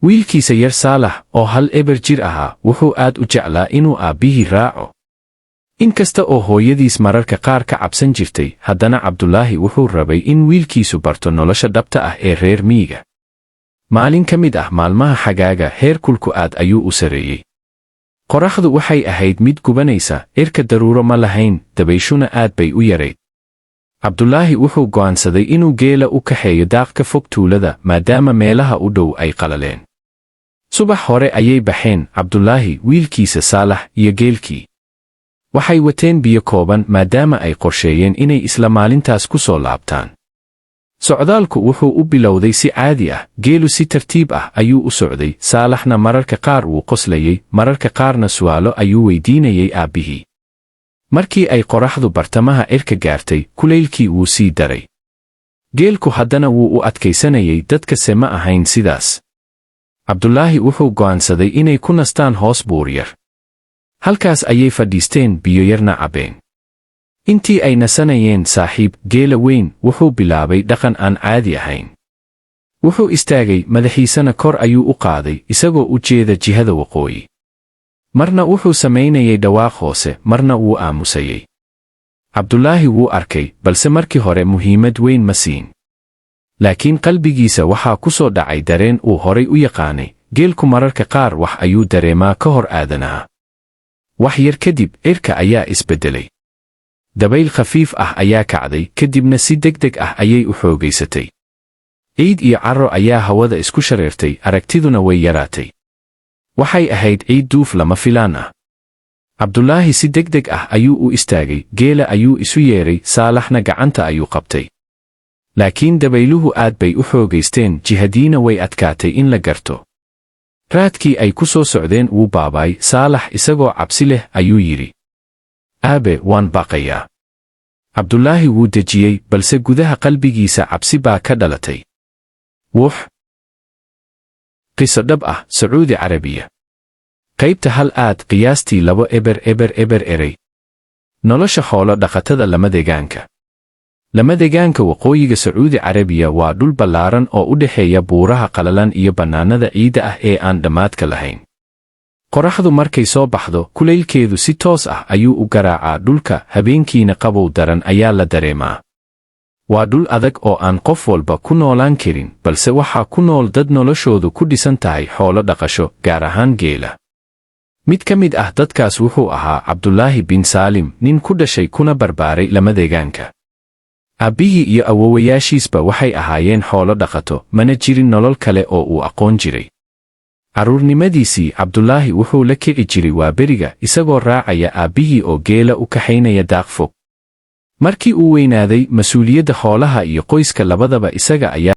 wiilkiisa yar Saalax oo hal eber jir ahaa wuxuu aad u jeclaa inuu aabbihii raaco. inkasta oo hooyadiis mararka qaar ka cabsan jirtay, haddana Cabdulaahi wuxuu rabay in wiilkiisu barto nolosha dhabta ah ee reer miyiga. maalin ka mid ah maalmaha xagaaga, heerkulku aad ayuu u sareeyey. qoraxdu waxay ahayd mid gubanaysa, cirka daruuro ma lahayn, dabayshuna aad bay u yarayd. Cabdulaahi wuxuu go'aansaday inuu geela u kaxeeyo daaq ka fog tuulada, maadaama meelaha u dhow ay qalaleen. subax hore ayay baxeen Cabdulaahi, wiilkiisa Saalax iyo geelkii. waxay wateen biyo kooban maadaama ay qorsheeyeen inay isla maalintaas ku soo laabtaan. socdaalku wuxuu u bilowday si caadi ah, geelu si tartiib ah ayuu u socday. Saalaxna mararka qaar wuu qoslayey, mararka qaarna su'aalo ayuu weydiinayay aabbihii. markii ay qoraxdu bartamaha cirka gaartay, kulaylkii wuu sii daray. geelku haddana wuu u adkaysanayay, dadkase ma ahayn sidaas. Cabdulaahi wuxuu go'aansaday inay ku nastaan hoos buur yar. halkaas ayay fadhiisteen, biyo yarna cabbeen. intii ay nasanayeen, saaxiib geela weyn wuxuu bilaabay dhaqan aan caadi ahayn. wuxuu istaagay, madaxiisana kor ayuu u qaaday, isagoo u jeeda jihada waqooyi. marna wuxuu samaynayay dhawaaq hoose, marna wuu aamusayay. Cabdulaahi wuu arkay, balse markii hore muhiimad weyn ma siin. laakiin qalbigiisa waxaa ku soo dhacay dareen uu horay u yaqaanay. geelku mararka qaar wax ayuu dareemaa ka hor aadanaha. wax yar kadib, cirka ayaa isbeddelay. dabayl khafiif ah ayaa kacday, kadibna si degdeg ah ayay u xoogaysatay. ciid iyo carro ayaa hawada isku shareertay, aragtiduna way yaraatay. waxay ahayd ciid duuf lama filaan ah. Cabdulaahi si degdeg ah ayuu u istaagay, geela ayuu isu yeeray, Saalaxna gacanta ayuu qabtay. laakiin dabayluhu aad bay u xoogaysteen, jihadiina way adkaatay in la garto. raadkii ay ku soo socdeen wuu baaba'ay. Saalax isagoo cabsi leh ayuu yidhi, aabe, waan baqayaa. Cabdulaahi wuu dejiyey, balse gudaha qalbigiisa cabsi baa ka dhalatay. qiso dhab ah, Sacuudi Carabiya. qaybta hal aad qiyaastii 2 erey. nolosha xoolo dhaqatada lamadegaanka. lamadegaanka waqooyiga Sacuudi Carabiya waa dhul ballaaran oo u dhexeeya buuraha qalalan iyo bannaanada ciidda ah ee aan dhammaadka lahayn. qoraxdu markay soo baxdo, kulaylkeedu si toos ah ayuu u garaacaa dhulka, habeenkiina qabow daran ayaa la dareemaa. waa dhul adag oo aan qof walba ku noolaan karin, balse waxaa ku nool dad noloshoodu ku dhisan tahay xoolo dhaqasho, gaar ahaan geela. mid ka mid ah dadkaas wuxuu ahaa Cabdulaahi bin Saalim, nin ku dhashay kuna barbaaray lamadegaanka. aabbihii iyo awowayaashiisba waxay ahaayeen xoolo dhaqato, mana jirin nolol kale oo uu aqoon jiray. carruurnimadiisii, Cabdulaahi wuxuu la kici jiray waaberiga, isagoo raacaya aabbihii oo geela u kaxaynaya daaq fog. markii uu weynaaday, mas'uuliyadda xoolaha iyo qoyska labadaba isaga ayaa